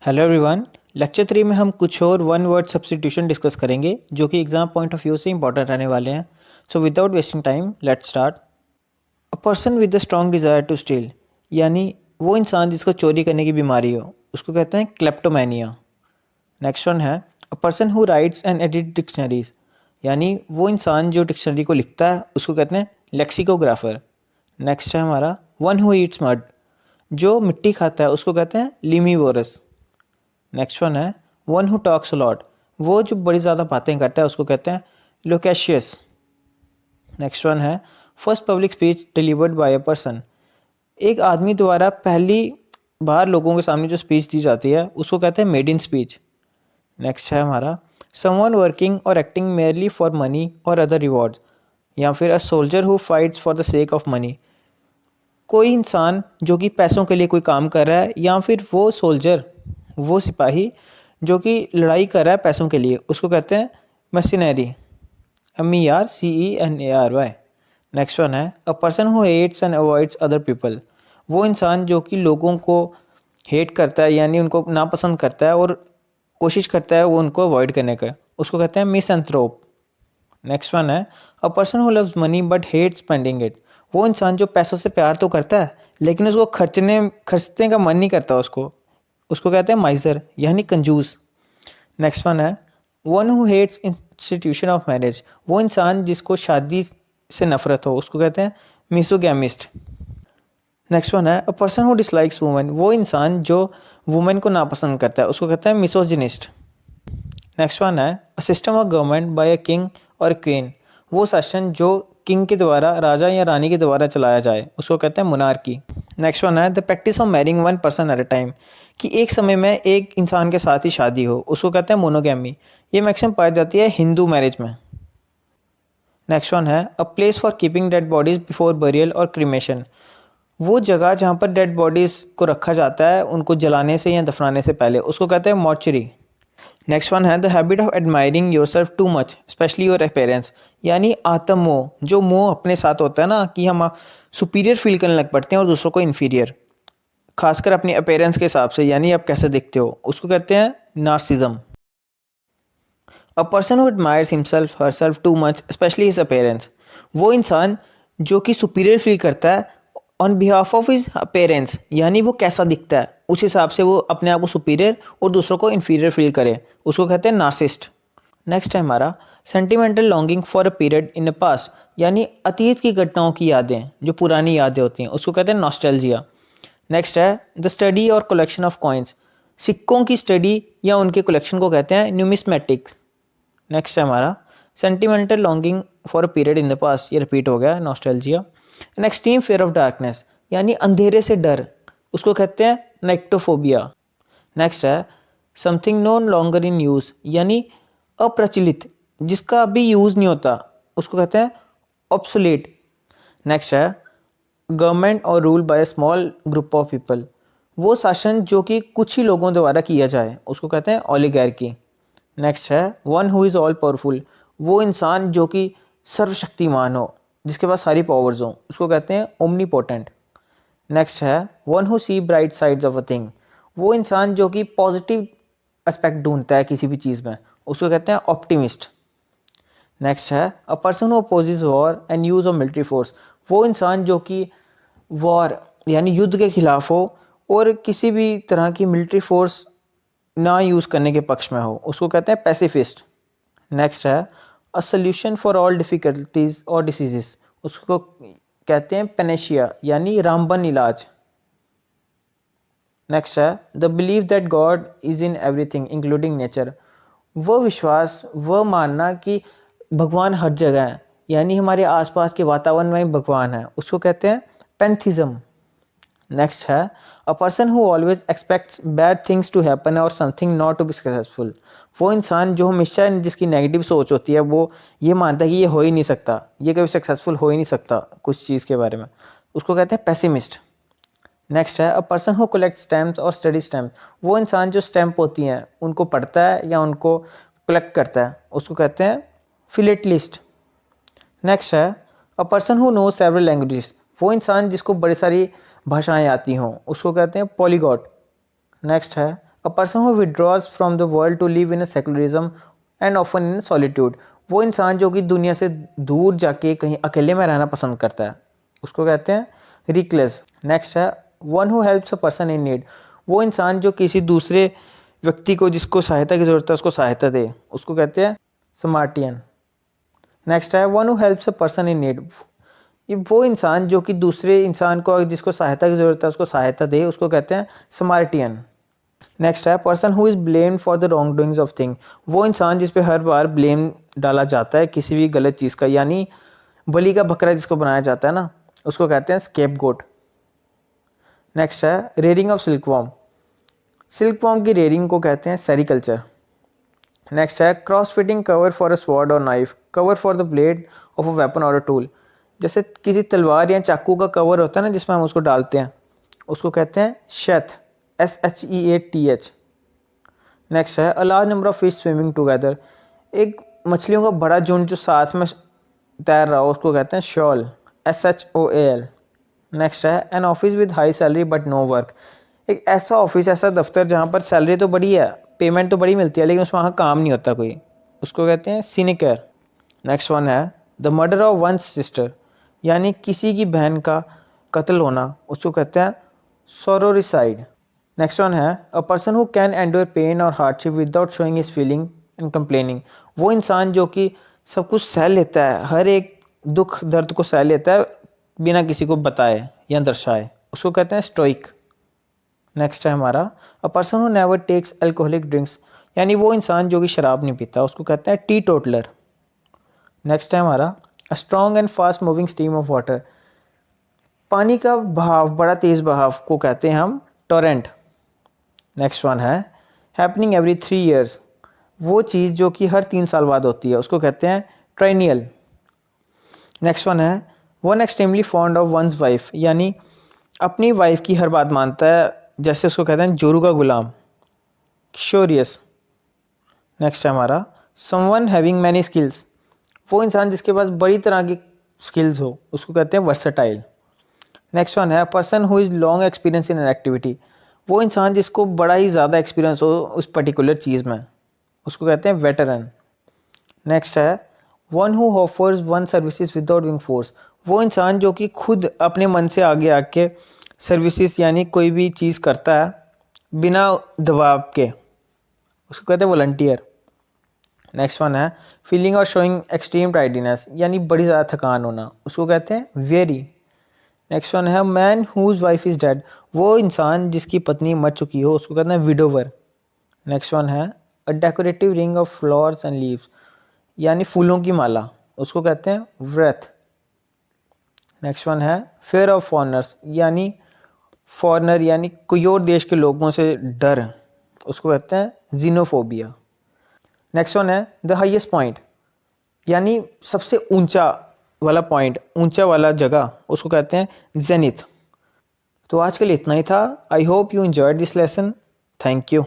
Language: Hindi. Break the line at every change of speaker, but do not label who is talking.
Hello everyone. लेक्चर 3 में हम कुछ और वन वर्ड सब्स्टिट्यूशन डिस्कस करेंगे जो कि एग्जाम पॉइंट ऑफ व्यू से इंपॉर्टेंट रहने वाले हैं। So without wasting time let's start. A person with the strong desire to steal, यानी वो इंसान जिसको चोरी करने की बीमारी हो उसको कहते हैं क्लेप्टोमैनिया। नेक्स्ट वन है a person who rights and edit dictionaries, यानी वो इंसान जो डिक्शनरी को लिखता है उसको कहते हैं लेक्सिकोग्राफर। नेक्स्ट है हमारा वन हु ईट्स मड, जो मिट्टी खाता है उसको कहते हैं लिमीवोरस। नेक्स्ट वन है वन हु टॉक्स अलॉट, वो जो बड़ी ज़्यादा बातें करता है उसको कहते हैं लोकेशियस। नेक्स्ट वन है first public speech delivered by a person, एक आदमी द्वारा पहली बार लोगों के सामने जो स्पीच दी जाती है उसको कहते हैं मेड इन स्पीच। नेक्स्ट है हमारा समवन वर्किंग और एक्टिंग मेयरली फॉर मनी और अदर रिवॉर्ड्स, या फिर a soldier who fights for the sake of money, कोई इंसान जो कि पैसों के लिए कोई काम कर रहा है, या फिर वो सोल्जर, वो सिपाही जो कि लड़ाई कर रहा है पैसों के लिए उसको कहते हैं मशीनरी। MERCENARY। नेक्स्ट वन है a person who hates and avoids other people, वो इंसान जो कि लोगों को हेट करता है यानी उनको नापसंद करता है और कोशिश करता है वो उनको अवॉइड करने का, उसको कहते हैं मिसएंथ्रोप। नेक्स्ट वन है a person who loves money but hate spending it, वो इंसान जो पैसों से प्यार तो करता है लेकिन उसको खर्चने का मन नहीं करता उसको उसको कहते हैं माइजर यानी कंजूस। नेक्स्ट वन है one who hates institution of marriage, वो इंसान जिसको शादी से नफरत हो उसको कहते हैं मिसोगैमिस्ट। नेक्स्ट वन है a person who dislikes women, वो इंसान जो वुमेन को नापसंद करता है उसको कहते हैं मिसोजिनिस्ट। नेक्स्ट वन है a system of government by a king और क्वीन, वो शासन जो किंग के द्वारा, राजा या रानी के द्वारा चलाया जाए उसको कहते हैं मोनार्की। नेक्स्ट वन है the practice of marrying one person at a time, कि एक समय में एक इंसान के साथ ही शादी हो उसको कहते हैं मोनोगैमी। ये मैक्सिमम पाई जाती है हिंदू मैरिज में। नेक्स्ट वन है a place for keeping dead bodies before burial और क्रीमेशन, वो जगह जहाँ पर डेड बॉडीज़ को रखा जाता है उनको जलाने से या दफनाने से पहले उसको कहते हैं मॉर्चरी। नेक्स्ट वन है the habit of admiring your self too much specially your appearance, यानी आत्म मोह, जो मोह अपने साथ होता है ना कि हम सुपीरियर फील करने लग पड़ते हैं और दूसरों को इन्फीरियर, खासकर अपनी अपेयरेंस के हिसाब से, यानी आप कैसे दिखते हो उसको कहते हैं narcissism. A person who admires himself her self too much specially his appearance, वो इंसान जो कि सुपीरियर फील करता है on behalf of his appearance, यानी वो कैसा दिखता है उस हिसाब से वो अपने आप को सुपीरियर और दूसरों को इन्फीरियर फील करे, उसको कहते हैं नार्सिस्ट। नेक्स्ट है हमारा sentimental longing for a period in the past, यानी अतीत की घटनाओं की यादें, जो पुरानी यादें होती हैं उसको कहते हैं नॉस्टैल्जिया। नेक्स्ट है द स्टडी और कलेक्शन ऑफ कॉइन्स, सिक्कों की स्टडी या उनके कलेक्शन को कहते हैं न्यूमिस्मेटिक्स। नेक्स्ट है हमारा sentimental longing for a period in the past, ये रिपीट हो गया nostalgia. An extreme fear of darkness, यानी अंधेरे से डर, उसको कहते हैं नाइक्टोफोबिया। नेक्स्ट है something no longer in use, यानी अप्रचलित, जिसका अभी यूज़ नहीं होता उसको कहते हैं ऑब्सोलेट। नेक्स्ट है गवर्नमेंट और rule by a small group of people, वो शासन जो कि कुछ ही लोगों द्वारा किया जाए उसको कहते हैं ओलिगार्की। नेक्स्ट है one who is all powerful, वो इंसान जो कि सर्वशक्तिमान हो, जिसके पास सारी पावर्स हों उसको कहते हैं ओमनीपोटेंट। नेक्स्ट है one who see bright sides of a thing, वो इंसान जो कि पॉजिटिव एस्पेक्ट ढूंढता है किसी भी चीज़ में उसको कहते हैं ऑप्टिमिस्ट। नेक्स्ट है a person who opposes war and use of military force, वो इंसान जो कि वॉर यानी युद्ध के खिलाफ हो और किसी भी तरह की मिलिट्री फोर्स ना यूज़ करने के पक्ष में हो उसको कहते हैं पैसिफिस्ट। नेक्स्ट है a solution for all difficulties और डिसीजेस, उसको कहते हैं पेनेशिया यानी रामबन इलाज। नेक्स्ट है the believe that God is in everything including nature, वो विश्वास, वह मानना कि भगवान हर जगह है, यानी हमारे आसपास के वातावरण में भगवान है, उसको कहते हैं पैंथिज्म। नेक्स्ट है a person who always expects bad things to happen और something not to be successful, वो इंसान जो हमेशा जिसकी नेगेटिव सोच होती है वो ये मानता है कि ये हो ही नहीं सकता, ये कभी सक्सेसफुल हो ही नहीं सकता कुछ चीज़ के बारे में, उसको कहते हैं पेसिमिस्ट। नेक्स्ट है a person who collect stamps और स्टडी स्टैम्प, वो इंसान जो स्टैम्प होती हैं उनको पढ़ता है या उनको कलेक्ट करता है उसको कहते हैं फिलेटलिस्ट। नेक्स्ट है a person who know several languages, वो इंसान जिसको बड़ी सारी भाषाएं आती हों उसको कहते हैं पॉलीगॉट। नेक्स्ट है a person who withdraws from the world to live in a secularism and often in solitude, वो इंसान जो कि दुनिया से दूर जाके कहीं अकेले में रहना पसंद करता है, उसको कहते हैं रिकलेस। नेक्स्ट है one who helps a person in need, वो इंसान जो किसी दूसरे व्यक्ति को जिसको सहायता की ज़रूरत है उसको सहायता दे, उसको कहते हैं समार्टियन। नेक्स्ट है one who helps a person in need, ये वो इंसान जो कि दूसरे इंसान को जिसको सहायता की ज़रूरत है उसको सहायता दे, उसको कहते हैं समार्टियन। नेक्स्ट है person who is blamed for the wrong doings of thing, वो इंसान जिस पे हर बार ब्लेम डाला जाता है किसी भी गलत चीज़ का, यानी बलि का बकरा जिसको बनाया जाता है ना, उसको कहते हैं स्केपगोट। नेक्स्ट है रेयरिंग ऑफ सिल्कवॉर्म, सिल्कवॉर्म की रेयरिंग को कहते हैं सेरिकल्चर। नेक्स्ट है cross fitting cover for a sword और knife, cover for the blade of a weapon और अ टूल, जैसे किसी तलवार या चाकू का कवर होता है ना जिसमें हम उसको डालते हैं, उसको कहते हैं शेथ, SHEATH। नेक्स्ट है a large number of fish swimming together, एक मछलियों का बड़ा झुंड जो साथ में तैर रहा हो उसको कहते हैं शॉल, SHOAL। नेक्स्ट है an office with high salary but no work, एक ऐसा ऑफिस, ऐसा दफ्तर जहाँ पर सैलरी तो बड़ी है, पेमेंट तो बड़ी मिलती है, लेकिन उसमें वहाँ काम नहीं होता कोई, उसको कहते हैं सिनिकर। नेक्स्ट वन है the murder of one sister, यानी किसी की बहन का कत्ल होना, उसको कहते हैं सोरोरिसाइड। नेक्स्ट वन है a person who can endure pain और hardship without showing his feeling and complaining, वो इंसान जो कि सब कुछ सह लेता है, हर एक दुख दर्द को सह लेता है बिना किसी को बताए या दर्शाए, उसको कहते हैं स्टोइक। नेक्स्ट है हमारा a person who never takes alcoholic drinks, यानी वो इंसान जो कि शराब नहीं पीता, उसको कहते हैं टी टोटलर। नेक्स्ट है हमारा a strong and fast moving stream of water, पानी का बहाव, बड़ा तेज़ बहाव को कहते हैं हम टोरेंट। नेक्स्ट वन है हैपनिंग एवरी 3 ईयर्स, वो चीज़ जो कि हर 3 साल बाद होती है उसको कहते हैं ट्राइनियल। नेक्स्ट वन है one extremely fond of one's wife, यानी अपनी वाइफ की हर बात मानता है, जैसे उसको कहते हैं जोरू का गुलाम, श्योरियस। नेक्स्ट है हमारा समवन हैविंग मैनी स्किल्स, वो इंसान जिसके पास बड़ी तरह की स्किल्स हो उसको कहते हैं वर्सेटाइल। नेक्स्ट वन है person who is long experience in an activity, वो इंसान जिसको बड़ा ही ज़्यादा एक्सपीरियंस हो उस पर्टिकुलर चीज़ में, उसको कहते हैं वेटरन। नेक्स्ट है one who offers one services without Bing force, वो इंसान जो कि खुद अपने मन से आगे आके सर्विसेज यानी कोई भी चीज़ करता है बिना दबाव के, उसको कहते हैं वॉलंटियर। नेक्स्ट वन है फीलिंग और शोइंग एक्सट्रीम टाइडीनेस, यानी बड़ी ज़्यादा थकान होना, उसको कहते हैं वेरी। नेक्स्ट वन है man whose wife is dead, वो इंसान जिसकी पत्नी मर चुकी हो उसको कहते हैं विडोवर। नेक्स्ट वन है a decorative ring of flowers and leaves, यानी फूलों की माला, उसको कहते हैं व्रत। नेक्स्ट वन है फेयर ऑफ फॉरनर्स, यानी फॉरनर यानी कोई और देश के लोगों से डर, उसको कहते हैं जीनोफोबिया। नेक्स्ट वन है द हाईएस्ट पॉइंट, यानी सबसे ऊंचा वाला पॉइंट, ऊंचा वाला जगह, उसको कहते हैं जेनिथ। तो आज के लिए इतना ही था। I hope you enjoyed this lesson. Thank you.